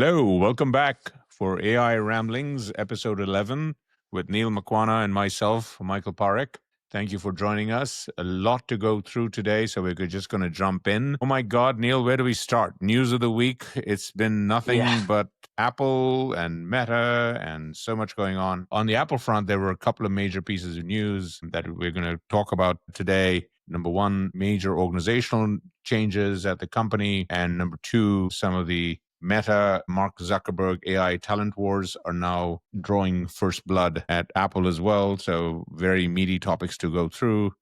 Hello, welcome back for AI Ramblings, episode 11, with Neal Makwana and myself, Michael Parekh. Thank you for joining us. A lot to go through today, so we're just going to jump in. Oh my God, Neal, where do we start? News of the week. It's been Yeah. nothing but Apple and Meta and so much going on. On the Apple front, there were a couple of major pieces of news that we're going to talk about today. Number one, major organizational changes at the company. And number two, some of the Meta, Mark Zuckerberg, AI talent wars are now drawing first blood at Apple as well. So very meaty topics to go through.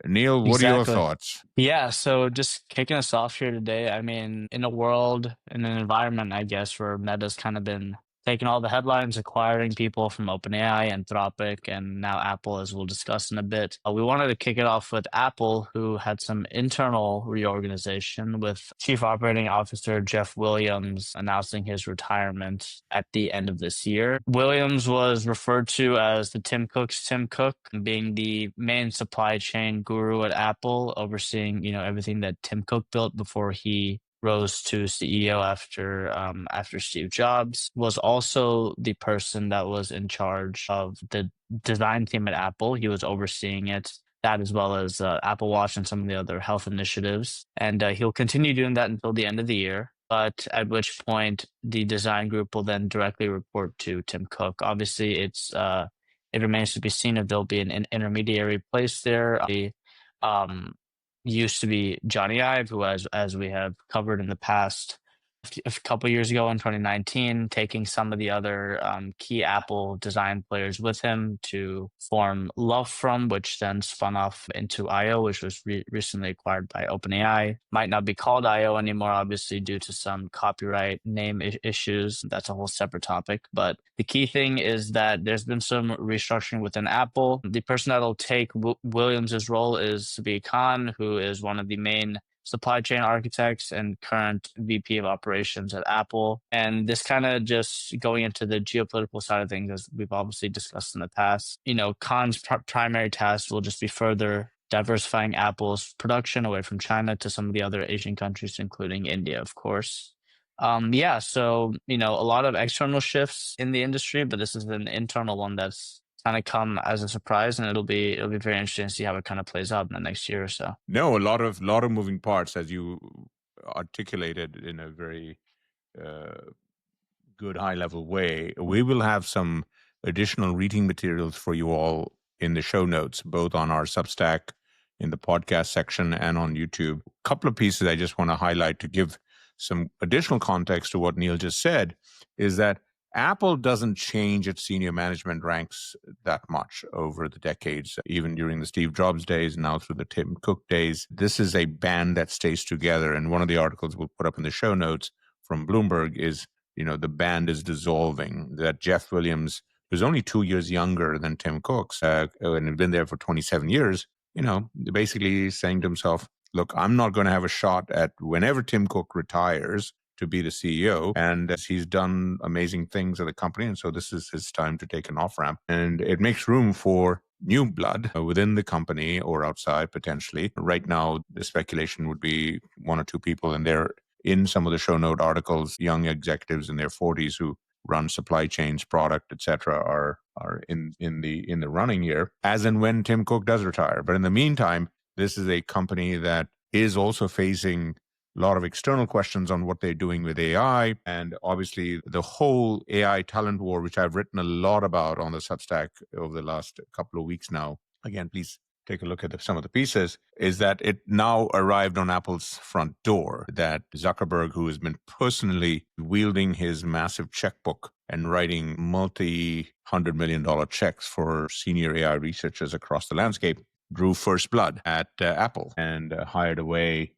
Neal, what are your Exactly. thoughts? Yeah, so just kicking us off here today. I mean, in a world, in an environment, I guess, where Meta's kind of been taking all the headlines, acquiring people from OpenAI, Anthropic, and now Apple, as we'll discuss in a bit. We wanted to kick it off with Apple, who had some internal reorganization with Chief Operating Officer Jeff Williams announcing his retirement at the end of this year. Williams was referred to as the Tim Cook's Tim Cook, being the main supply chain guru at Apple, overseeing everything that Tim Cook built before he rose to CEO after Steve Jobs. Was also the person that was in charge of the design team at Apple. He was overseeing it. That as well as Apple Watch and some of the other health initiatives. And he'll continue doing that until the end of the year. But at which point the design group will then directly report to Tim Cook. Obviously, it remains to be seen if there'll be an intermediary place there. The used to be Johnny Ive, who, as we have covered in the past, a couple years ago in 2019, taking some of the other key Apple design players with him to form Love From, which then spun off into IO, which was recently acquired by OpenAI. Might not be called IO anymore, obviously, due to some copyright name issues. That's a whole separate topic. But the key thing is that there's been some restructuring within Apple. The person that'll take Williams's role is Sabi Khan, who is one of the main supply chain architects and current VP of operations at Apple. And this kind of just going into the geopolitical side of things, as we've obviously discussed in the past, Khan's primary task will just be further diversifying Apple's production away from China to some of the other Asian countries, including India, of course. So a lot of external shifts in the industry, but this is an internal one that's kind of come as a surprise, and it'll be very interesting to see how it kind of plays out in the next year or so. No, a lot of moving parts, as you articulated in a very good high level way. We will have some additional reading materials for you all in the show notes, both on our Substack in the podcast section and on YouTube. A couple of pieces I just want to highlight to give some additional context to what Neal just said is that Apple doesn't change its senior management ranks that much over the decades, even during the Steve Jobs days, now through the Tim Cook days. This is a band that stays together. And one of the articles we'll put up in the show notes from Bloomberg is, the band is dissolving, that Jeff Williams, who's only 2 years younger than Tim Cook's and had been there for 27 years, basically saying to himself, look, I'm not going to have a shot at whenever Tim Cook retires to be the CEO. And he's done amazing things at the company. And so this is his time to take an off-ramp. And it makes room for new blood within the company or outside potentially. Right now, the speculation would be one or two people, and they're in some of the show note articles, young executives in their 40s who run supply chains, product, etc., are in the running here, as and when Tim Cook does retire. But in the meantime, this is a company that is also facing a lot of external questions on what they're doing with AI. And obviously, the whole AI talent war, which I've written a lot about on the Substack over the last couple of weeks now. Again, please take a look at some of the pieces, is that it now arrived on Apple's front door, that Zuckerberg, who has been personally wielding his massive checkbook and writing multi-$100 million checks for senior AI researchers across the landscape, drew first blood at Apple and hired away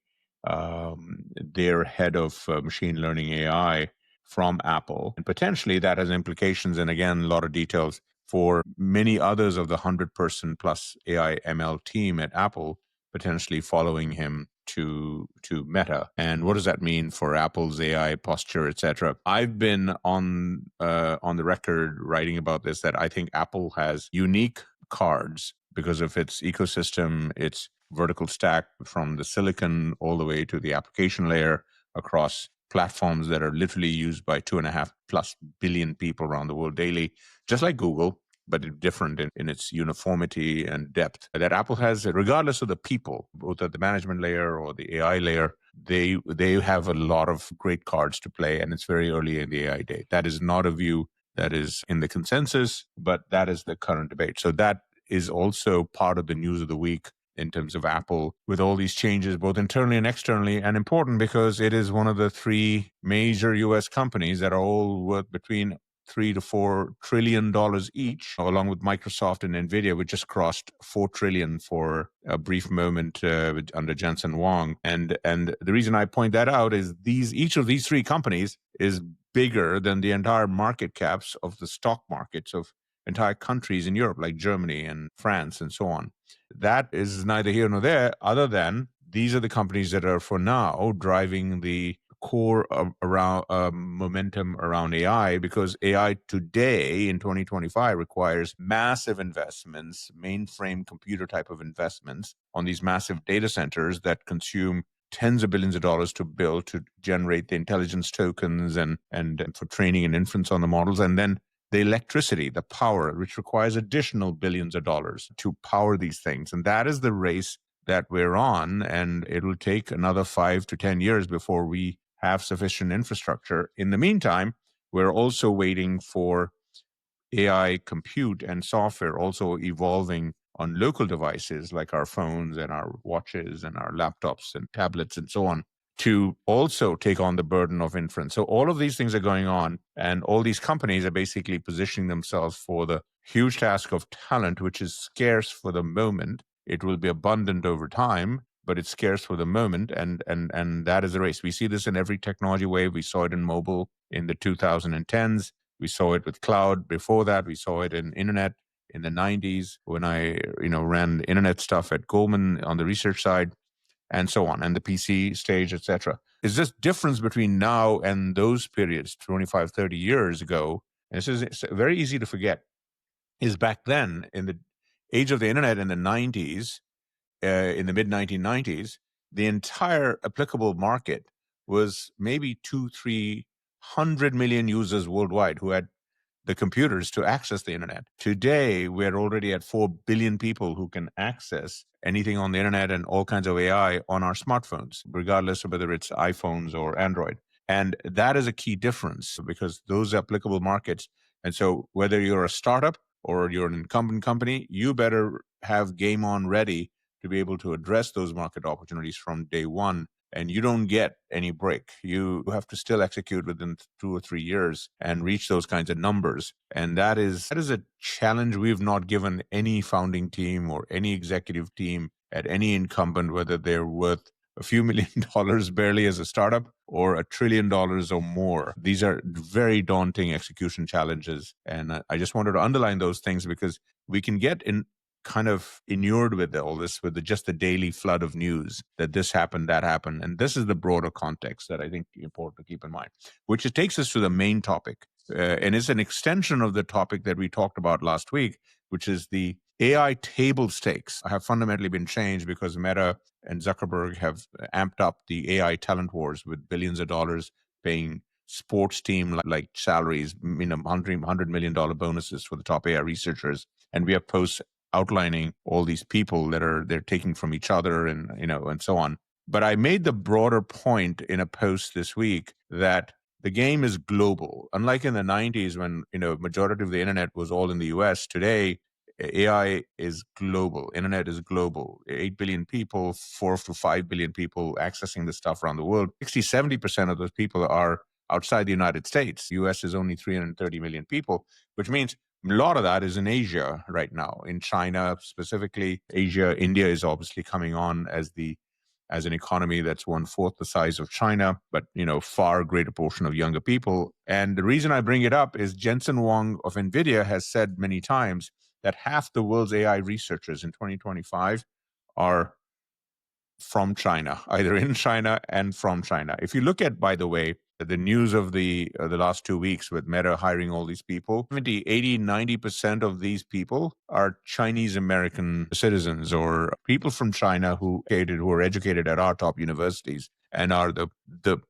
their head of machine learning AI from Apple. And potentially that has implications, and again, a lot of details for many others of the 100-person plus AI ML team at Apple, potentially following him to Meta. And what does that mean for Apple's AI posture, etc.? I've been on the record writing about this, that I think Apple has unique cards because of its ecosystem, its vertical stack from the silicon all the way to the application layer across platforms that are literally used by 2.5+ billion people around the world daily, just like Google, but it's different in its uniformity and depth that Apple has, regardless of the people, both at the management layer or the AI layer. They have a lot of great cards to play, and it's very early in the AI day. That is not a view that is in the consensus, but that is the current debate. So that is also part of the news of the week in terms of Apple, with all these changes, both internally and externally, and important because it is one of the three major US companies that are all worth between $3 to $4 trillion each, along with Microsoft and Nvidia, which just crossed 4 trillion for a brief moment under Jensen Huang. And the reason I point that out is each of these three companies is bigger than the entire market caps of the stock markets of entire countries in Europe, like Germany and France and so on. That is neither here nor there, other than these are the companies that are, for now, driving the core around momentum around AI, because AI today in 2025 requires massive investments, mainframe computer type of investments on these massive data centers that consume tens of billions of dollars to build, to generate the intelligence tokens and for training and inference on the models, and then the electricity, the power, which requires additional billions of dollars to power these things. And that is the race that we're on. And it will take another 5 to 10 years before we have sufficient infrastructure. In the meantime, we're also waiting for AI compute and software also evolving on local devices like our phones and our watches and our laptops and tablets and so on, to also take on the burden of inference. So all of these things are going on, and all these companies are basically positioning themselves for the huge task of talent, which is scarce for the moment. It will be abundant over time, but it's scarce for the moment, and that is the race. We see this in every technology wave. We saw it in mobile in the 2010s. We saw it with cloud before that. We saw it in internet in the 90s when I ran the internet stuff at Goldman on the research side, and so on, and the PC stage, etc. Is this difference between now and those periods, 25, 30 years ago, and it's very easy to forget, is back then in the age of the internet in the 90s, in the mid 1990s, the entire applicable market was maybe 300 million users worldwide who had the computers to access the internet. Today, we're already at 4 billion people who can access anything on the internet and all kinds of AI on our smartphones, regardless of whether it's iPhones or Android. And that is a key difference, because those are applicable markets. And so whether you're a startup or you're an incumbent company, you better have game on ready to be able to address those market opportunities from day one. And you don't get any break. You have to still execute within 2 or 3 years and reach those kinds of numbers. And that is a challenge we've not given any founding team or any executive team at any incumbent, whether they're worth a few $1 million barely as a startup or $1 trillion or more. These are very daunting execution challenges. And I just wanted to underline those things, because we can get in kind of inured with all this, with just the daily flood of news that this happened, that happened. And this is the broader context that I think is important to keep in mind, which it takes us to the main topic. And it's an extension of the topic that we talked about last week, which is the AI table stakes have fundamentally been changed because Meta and Zuckerberg have amped up the AI talent wars with billions of dollars paying sports team like salaries, $100 million bonuses for the top AI researchers. And we have posts outlining all these people that they're taking from each other and so on. But I made the broader point in a post this week that the game is global. Unlike in the 90s when majority of the internet was all in the US, today AI is global. Internet is global. 8 billion people, 4 to 5 billion people accessing this stuff around the world. 60-70% of those people are outside the United States. The US is only 330 million people, which means a lot of that is in Asia right now, in China specifically. Asia, India is obviously coming on as an economy that's 1/4 the size of China, but far greater portion of younger people. And the reason I bring it up is Jensen Huang of Nvidia has said many times that half the world's AI researchers in 2025 are from China, either in China and from China. If you look at, by the way, the news of the last 2 weeks with Meta hiring all these people, 70, 80, 90% of these people are Chinese American citizens or people from China who are educated at our top universities and are the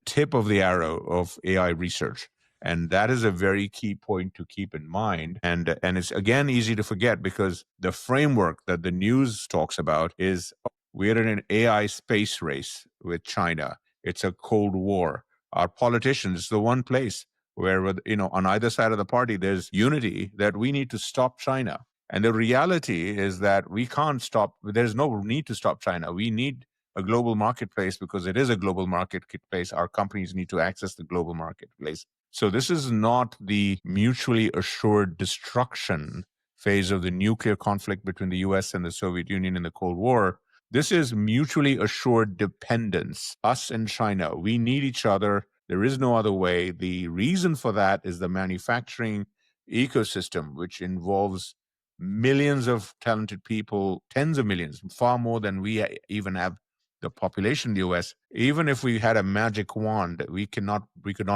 tip of the arrow of AI research. And that is a very key point to keep in mind. And it's again easy to forget because the framework that the news talks about is we're in an AI space race with China. It's a Cold War. Our politicians, the one place where, on either side of the party, there's unity that we need to stop China. And the reality is that we can't stop. There's no need to stop China. We need a global marketplace because it is a global marketplace. Our companies need to access the global marketplace. So this is not the mutually assured destruction phase of the nuclear conflict between the US and the Soviet Union in the Cold War. This is mutually assured dependence. Us and China, we need each other. There is no other way. The reason for that is the manufacturing ecosystem, which involves millions of talented people, tens of millions, far more than we even have the population in the US. Even if we had a magic wand, we could not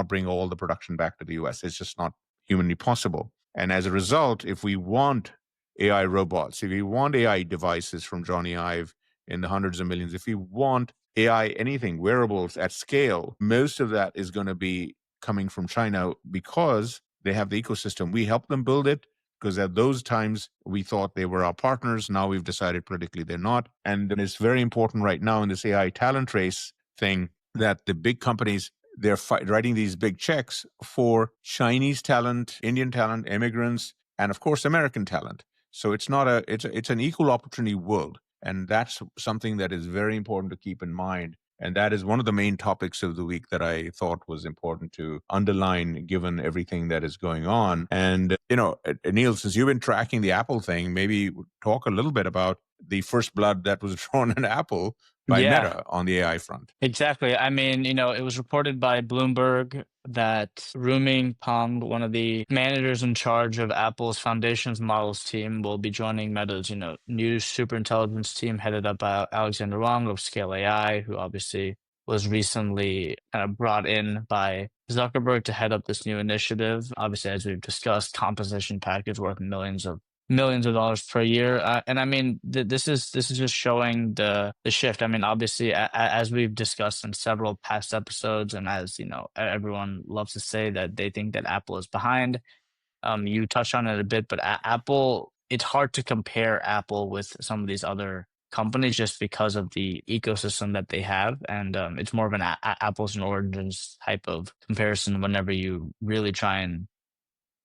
bring all the production back to the US. It's just not humanly possible. And as a result, if we want AI robots, if we want AI devices from Johnny Ive in the hundreds of millions, if we want AI anything, wearables at scale, most of that is going to be coming from China because they have the ecosystem. We help them build it because at those times we thought they were our partners. Now we've decided politically they're not. And it's very important right now in this AI talent race thing that the big companies, they're writing these big checks for Chinese talent, Indian talent, immigrants, and of course, American talent. So it's not it's an equal opportunity world. And that's something that is very important to keep in mind. And that is one of the main topics of the week that I thought was important to underline given everything that is going on. And, Neil, since you've been tracking the Apple thing, maybe talk a little bit about the first blood that was drawn in Apple by Yeah, Meta on the AI front. exactly. I mean, it was reported by Bloomberg that Ruming Pang, one of the managers in charge of Apple's foundations models team, will be joining Meta's, new superintelligence team headed up by Alexander Wang of Scale AI, who obviously was recently kind of brought in by Zuckerberg to head up this new initiative. Obviously, as we've discussed, composition package worth millions of dollars per year. And I mean, this is just showing the shift. I mean, obviously, as we've discussed in several past episodes, and as everyone loves to say that they think that Apple is behind. You touched on it a bit, but Apple, it's hard to compare Apple with some of these other companies just because of the ecosystem that they have. And it's more of an apples and oranges type of comparison whenever you really try and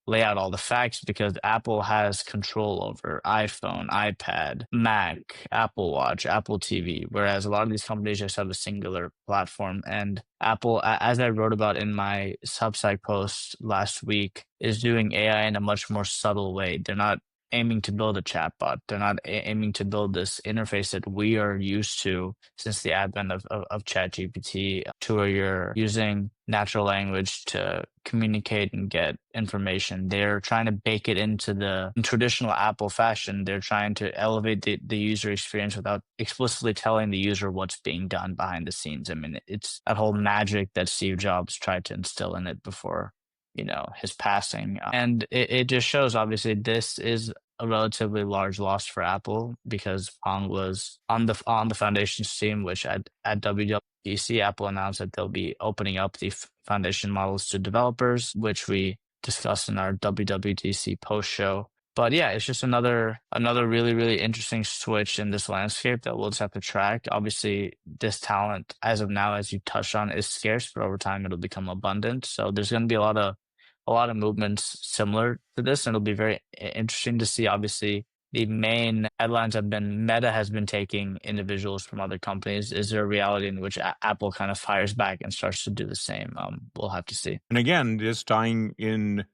lay out all the facts, because Apple has control over iPhone, iPad, Mac, Apple Watch, Apple TV, whereas a lot of these companies just have a singular platform. And Apple, as I wrote about in my Substack post last week, is doing AI in a much more subtle way. They're not aiming to build a chatbot. They're not aiming to build this interface that we are used to since the advent of ChatGPT, to where you're using natural language to communicate and get information. They're trying to bake it into the traditional Apple fashion. They're trying to elevate the user experience without explicitly telling the user what's being done behind the scenes. I mean, it's that whole magic that Steve Jobs tried to instill in it before his passing. And it just shows, obviously, this is a relatively large loss for Apple, because Pong was on the foundations team, which at WWDC, Apple announced that they'll be opening up the foundation models to developers, which we discussed in our WWDC post show. But yeah, it's just another really, really interesting switch in this landscape that we'll just have to track. Obviously, this talent, as of now, as you touched on, is scarce, but over time it'll become abundant. So there's going to be a lot of movements similar to this, and it'll be very interesting to see. Obviously, the main headlines have been Meta has been taking individuals from other companies. Is there a reality in which Apple kind of fires back and starts to do the same? We'll have to see. And again, just tying in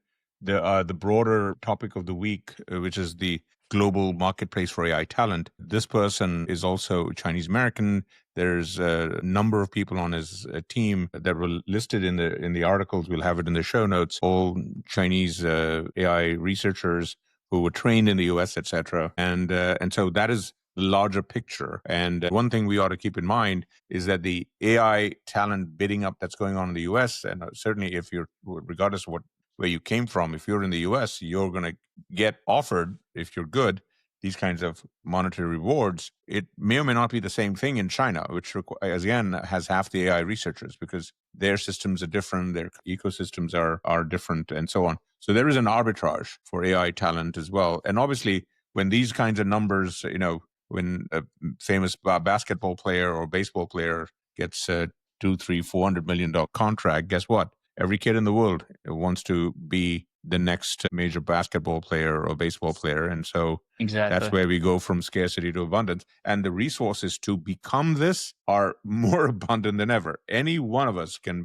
the broader topic of the week, which is the global marketplace for AI talent. This person is also Chinese American. There's a number of people on his team that were listed in the articles. We'll have it in the show notes. All Chinese AI researchers who were trained in the U.S., etc. And so that is larger picture. And one thing we ought to keep in mind is that the AI talent bidding up that's going on in the US, and certainly if you're, regardless of where you came from, if you're in the US, you're going to get offered, if you're good, these kinds of monetary rewards. It may or may not be the same thing in China, which again has half the AI researchers, because their systems are different, their ecosystems are different, and so on. So there is an arbitrage for AI talent as well. And obviously, when these kinds of numbers, when a famous basketball player or baseball player gets a $200-400 million contract, guess what? Every kid in the world wants to be the next major basketball player or baseball player. And so that's Exactly. where we go from scarcity to abundance. And the resources to become this are more abundant than ever. Any one of us can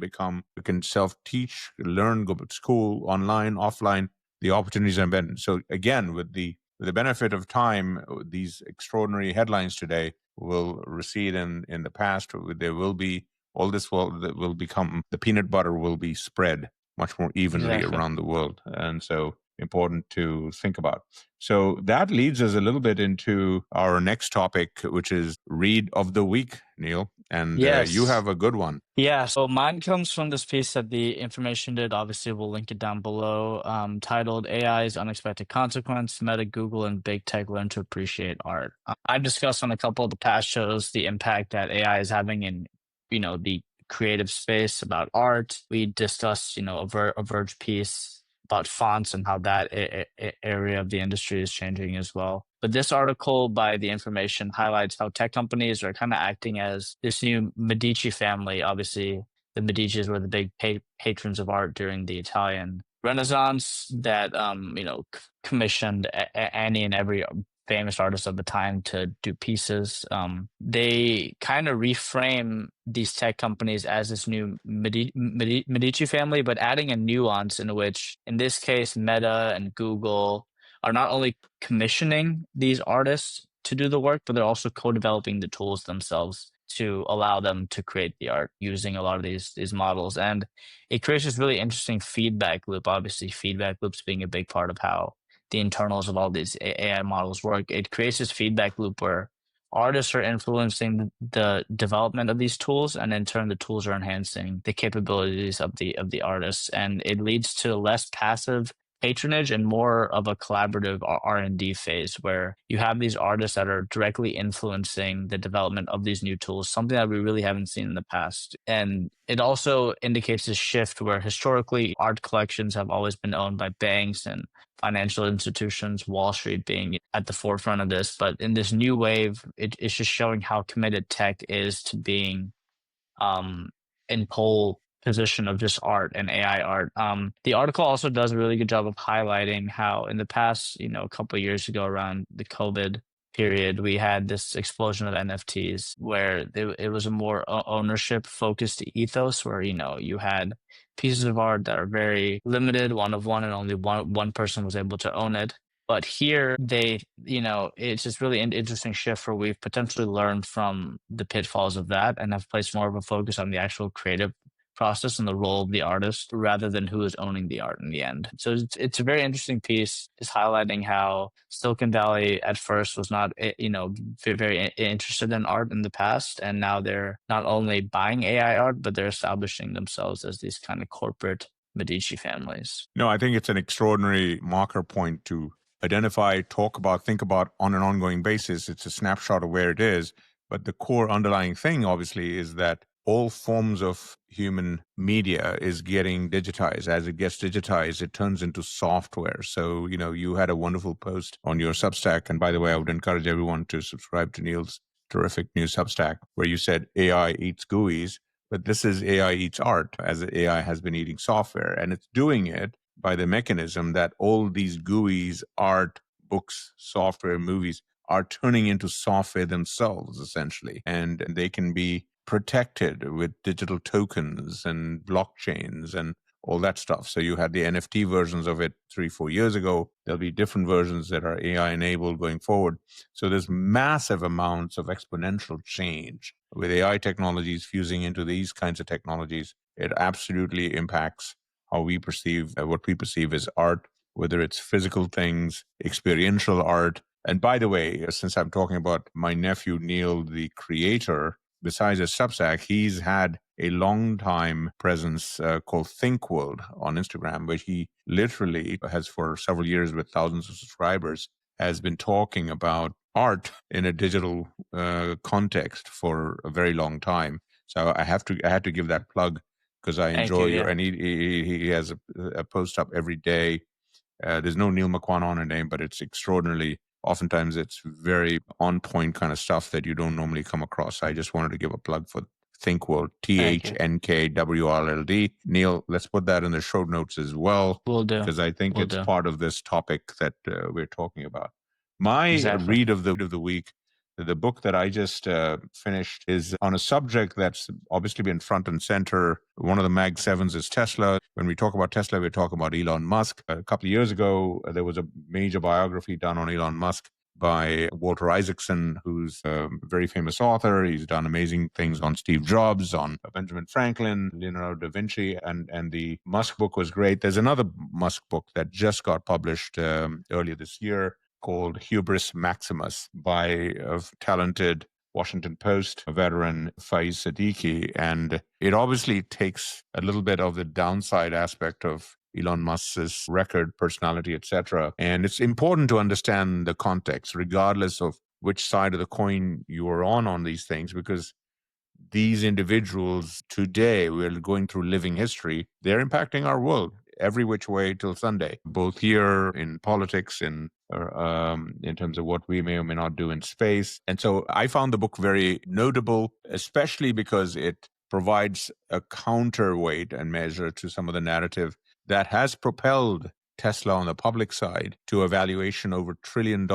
self-teach, learn, go to school, online, offline. The opportunities are abundant. So again, with the benefit of time, these extraordinary headlines today will recede in the past. There will be all this will become, the peanut butter will be spread much more evenly Exactly. around the world. And so important to think about. So that leads us a little bit into our next topic, which is read of the week, Neil. And you Yes. have a good one. Yeah, so mine comes from this piece that the information did. Obviously, we'll link it down below, titled AI's Unexpected Consequence, Meta, Google, and Big Tech Learn to Appreciate Art. I've discussed on a couple of the past shows the impact that AI is having in, the creative space about art. We discussed, a Verge piece about fonts and how that area of the industry is changing as well. But this article by The Information highlights how tech companies are kind of acting as this new Medici family. Obviously, the Medicis were the big patrons of art during the Italian Renaissance that, commissioned any and every famous artist of the time to do pieces. They kind of reframe these tech companies as this new Medici family, but adding a nuance in which, in this case, Meta and Google are not only commissioning these artists to do the work, but they're also co-developing the tools themselves to allow them to create the art using a lot of these models. And it creates this really interesting feedback loop. Obviously, feedback loops being a big part of how the internals of all these AI models work. It creates this feedback loop where artists are influencing the development of these tools, and in turn, the tools are enhancing the capabilities of the artists, and it leads to less passive patronage and more of a collaborative R&D phase where you have these artists that are directly influencing the development of these new tools, something that we really haven't seen in the past. And it also indicates a shift where historically art collections have always been owned by banks and financial institutions, Wall Street being at the forefront of this. But in this new wave, it's just showing how committed tech is to being um, in pole position of just art and AI art. The article also does a really good job of highlighting how in the past, a couple of years ago around the COVID period, we had this explosion of NFTs where it was a more ownership focused ethos where, you had pieces of art that are very limited, one of one, and only one person was able to own it. But here it's just really an interesting shift where we've potentially learned from the pitfalls of that and have placed more of a focus on the actual creative process and the role of the artist rather than who is owning the art in the end. So it's a very interesting piece, just highlighting how Silicon Valley at first was not, very interested in art in the past. And now they're not only buying AI art, but they're establishing themselves as these kind of corporate Medici families. No, I think it's an extraordinary marker point to identify, talk about, think about on an ongoing basis. It's a snapshot of where it is. But the core underlying thing, obviously, is that all forms of human media is getting digitized. As it gets digitized, it turns into software. So, you had a wonderful post on your Substack. And by the way, I would encourage everyone to subscribe to Neil's terrific new Substack, where you said AI eats GUIs. But this is AI eats art, as AI has been eating software. And it's doing it by the mechanism that all these GUIs, art, books, software, movies, are turning into software themselves, essentially. And they can be protected with digital tokens and blockchains and all that stuff. So you had the NFT versions of it 3-4 years ago. There'll be different versions that are AI enabled going forward. So there's massive amounts of exponential change with AI technologies fusing into these kinds of technologies. It absolutely impacts how we perceive what we perceive as art, whether it's physical things, experiential art, And by the way, since I'm talking about my nephew, Neil, the creator, besides his Substack, he's had a long time presence called Think World on Instagram, where he literally has for several years with thousands of subscribers has been talking about art in a digital context for a very long time. So I had to give that plug because I Thank you. enjoy your, Yeah. and he has a post up every day. There's no Neil Makwana on her name, but it's extraordinarily. Oftentimes, it's very on point kind of stuff that you don't normally come across. I just wanted to give a plug for ThinkWorld, Thank you. ThinkWRLD. Neil, let's put that in the show notes as well, Will do. because I think Will it's do. part of this topic that we're talking about. My Exactly. read of the week, the book that I just finished, is on a subject that's obviously been front and center. One of the Mag 7s is Tesla. When we talk about Tesla, we talk about Elon Musk. A couple of years ago, there was a major biography done on Elon Musk by Walter Isaacson, who's a very famous author. He's done amazing things on Steve Jobs, on Benjamin Franklin, Leonardo da Vinci, and the Musk book was great. There's another Musk book that just got published earlier this year called Hubris Maximus by a talented Washington Post veteran Faiz Siddiqui. And it obviously takes a little bit of the downside aspect of Elon Musk's record, personality, etc. And it's important to understand the context, regardless of which side of the coin you are on these things, because these individuals today, we're going through living history, they're impacting our world every which way till Sunday, both here in politics, in terms of what we may or may not do in space. And so I found the book very notable, especially because it provides a counterweight and measure to some of the narrative that has propelled Tesla on the public side to a valuation over $1 trillion,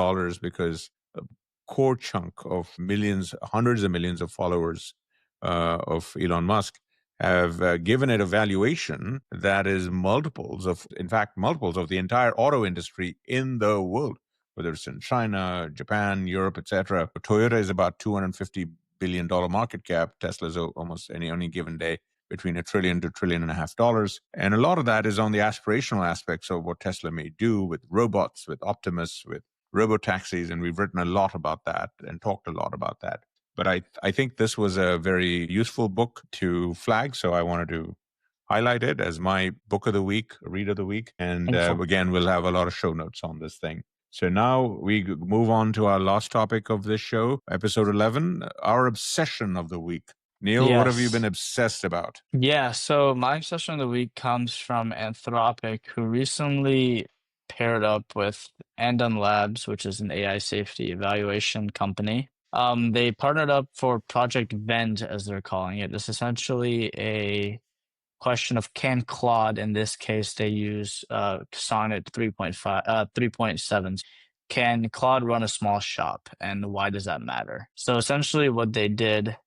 because a core chunk of millions, hundreds of millions of followers of Elon Musk have given it a valuation that is multiples of, in fact, multiples of the entire auto industry in the world, whether it's in China, Japan, Europe, etc. Toyota is about $250 billion market cap. Tesla's almost any given day between $1 trillion to $1.5 trillion. And a lot of that is on the aspirational aspects of what Tesla may do with robots, with Optimus, with robo-taxis. And we've written a lot about that and talked a lot about that. But I think this was a very useful book to flag. So I wanted to highlight it as my book of the week, read of the week. And Wonderful. again, we'll have a lot of show notes on this thing. So now we move on to our last topic of this show, episode 11, our obsession of the week. Neil, what have you been Yes. obsessed about? Yeah, so my obsession of the week comes from Anthropic, who recently paired up with Andon Labs, which is an AI safety evaluation company. They partnered up for Project Vend, as they're calling it. It's essentially a question of can Claude, in this case, they use Sonnet 3.5, 3.7. Can Claude run a small shop, and why does that matter? So essentially, what they did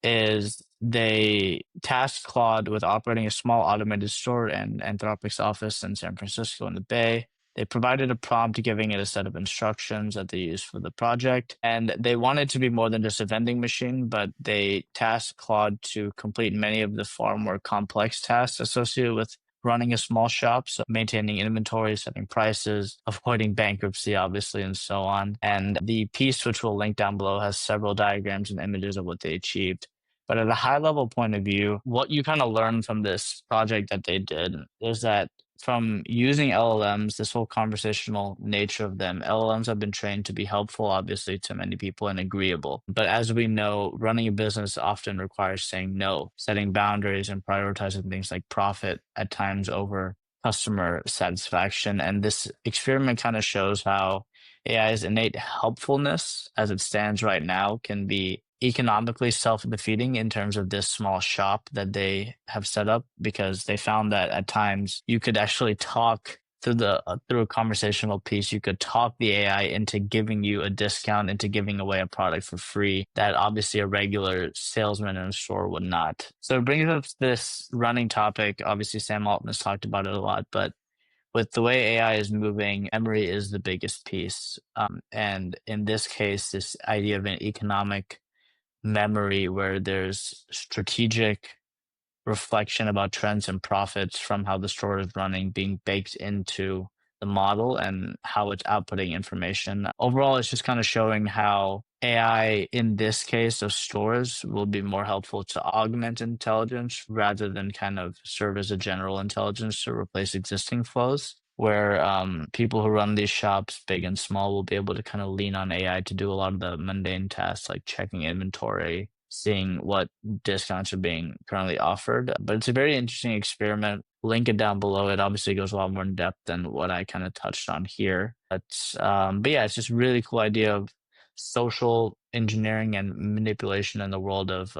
is they tasked Claude with operating a small automated store in Anthropic's office in San Francisco in the Bay. They provided a prompt giving it a set of instructions that they used for the project. And they wanted to be more than just a vending machine, but they tasked Claude to complete many of the far more complex tasks associated with running a small shop, so maintaining inventory, setting prices, avoiding bankruptcy, obviously, and so on. And the piece, which we'll link down below, has several diagrams and images of what they achieved. But at a high level point of view, what you kind of learn from this project that they did is that from using LLMs, this whole conversational nature of them, LLMs have been trained to be helpful, obviously, to many people and agreeable. But as we know, running a business often requires saying no, setting boundaries, and prioritizing things like profit at times over customer satisfaction. And this experiment kind of shows how AI's innate helpfulness, as it stands right now, can be economically self-defeating in terms of this small shop that they have set up, because they found that at times you could actually talk through a conversational piece, you could talk the AI into giving you a discount, into giving away a product for free that obviously a regular salesman in a store would not. So it brings up this running topic. Obviously, Sam Altman has talked about it a lot, but with the way AI is moving, memory is the biggest piece. And in this case, this idea of an economic memory where there's strategic reflection about trends and profits from how the store is running being baked into the model and how it's outputting information. Overall, it's just kind of showing how AI in this case of stores will be more helpful to augment intelligence rather than kind of serve as a general intelligence to replace existing flows. Where people who run these shops, big and small, will be able to kind of lean on AI to do a lot of the mundane tasks like checking inventory, seeing what discounts are being currently offered. But it's a very interesting experiment. Link it down below. It obviously goes a lot more in depth than what I kind of touched on here. But yeah, it's just really cool idea of social engineering and manipulation in the world of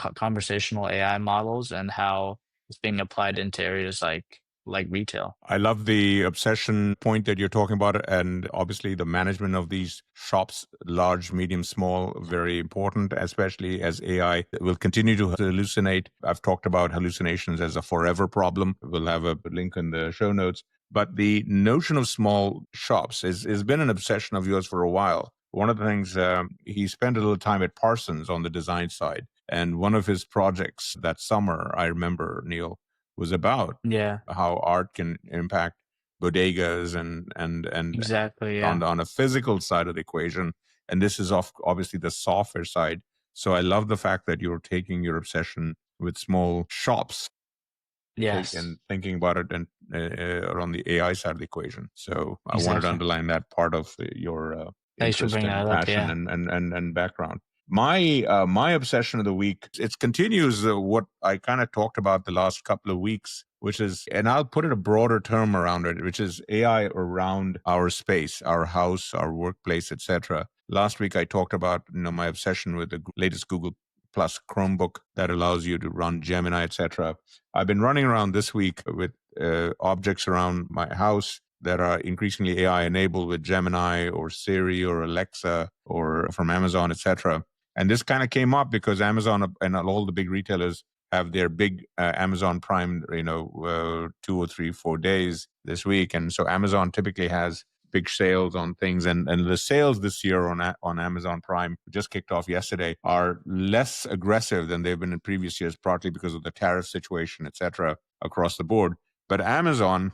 conversational AI models and how it's being applied into areas like retail. I love the obsession point that you're talking about, and obviously the management of these shops, large, medium, small, very important, especially as AI will continue to hallucinate. I've talked about hallucinations as a forever problem. We'll have a link in the show notes. But the notion of small shops has been an obsession of yours for a while. One of the things, he spent a little time at Parsons on the design side. And one of his projects that summer, I remember, Neil, was about Yeah, how art can impact bodegas and exactly. Yeah. on a physical side of the equation. And this is obviously the software side. So I love the fact that you're taking your obsession with small shops Yes, and thinking about it and on the AI side of the equation. So I wanted to exactly. underline that part of your Thanks for interest bringing and that up. passion Yeah. and background. My obsession of the week, it continues what I kind of talked about the last couple of weeks, which is, and I'll put it a broader term around it, which is AI around our space, our house, our workplace, etc. Last week I talked about my obsession with the latest Google Plus Chromebook that allows you to run Gemini, etc. I've been running around this week with objects around my house that are increasingly AI enabled with Gemini or Siri or Alexa or from Amazon, etc. And this kind of came up because Amazon and all the big retailers have their big Amazon Prime, 2 or 3, 4 days this week. And so Amazon typically has big sales on things. And the sales this year on Amazon Prime, just kicked off yesterday, are less aggressive than they've been in previous years, partly because of the tariff situation, et cetera, across the board. But Amazon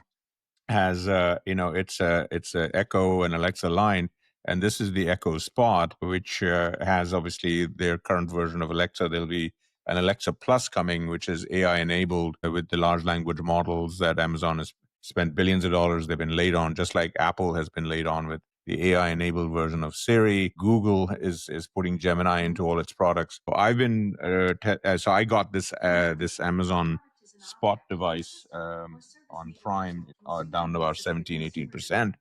has it's a Echo and Alexa line, and this is the Echo Spot, which has obviously their current version of Alexa. There'll be an Alexa Plus coming, which is AI enabled with the large language models that Amazon has spent billions of dollars. They've been laid on, just like Apple has been laid on with the AI enabled version of Siri. Google is putting Gemini into all its products. So I've been so I got this Amazon Spot device on Prime down to about 17-18%.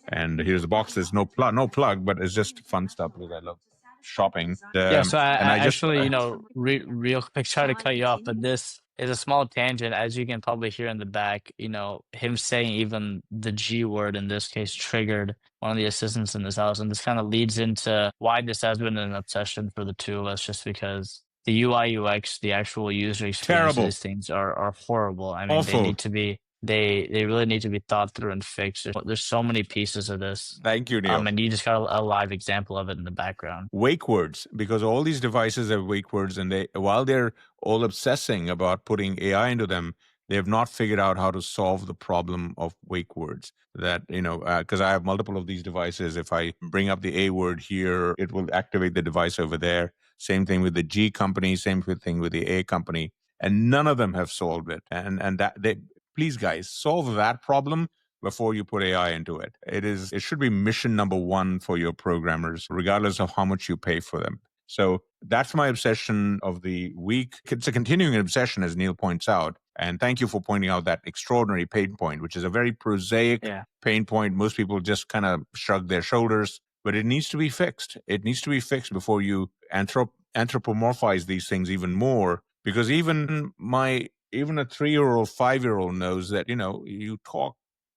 And here's the box. There's no plug, but it's just fun stuff because I love shopping. Yeah, so And I I just actually, real quick, sorry to cut you off, but this is a small tangent. As you can probably hear in the back, him saying even the G word in this case triggered one of the assistants in this house. And this kind of leads into why this has been an obsession for the two of us, just because the UI, UX, the actual user experience of terrible, these things are horrible. I mean, they awful. need to be, they really need to be thought through and fixed. There's so many pieces of this. Thank you, Neil. And you just got a live example of it in the background. Wake words, because all these devices have wake words, and while they're all obsessing about putting AI into them, they have not figured out how to solve the problem of wake words. That because I have multiple of these devices. If I bring up the A word here, it will activate the device over there. Same thing with the G company. Same thing with the A company, and none of them have solved it. And that they please guys solve that problem before you put AI into it. It should be mission number one for your programmers, regardless of how much you pay for them. So that's my obsession of the week. It's a continuing obsession, as Neil points out. And thank you for pointing out that extraordinary pain point, which is a very prosaic Yeah. pain point. Most people just kind of shrug their shoulders, but it needs to be fixed. It needs to be fixed before you anthropomorphize these things even more. Because even a 3-year-old, 5-year-old knows that, you talk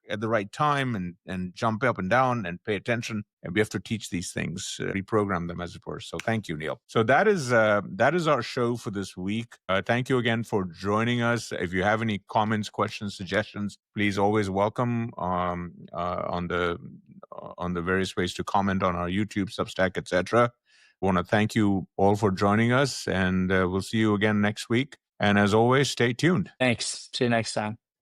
at the right time and jump up and down and pay attention. And we have to teach these things, reprogram them, as it were. So thank you, Neil. So that is our show for this week. Thank you again for joining us. If you have any comments, questions, suggestions, please always welcome on the various ways to comment on our YouTube, Substack, etc. I want to thank you all for joining us, and we'll see you again next week. And as always, stay tuned. Thanks. See you next time.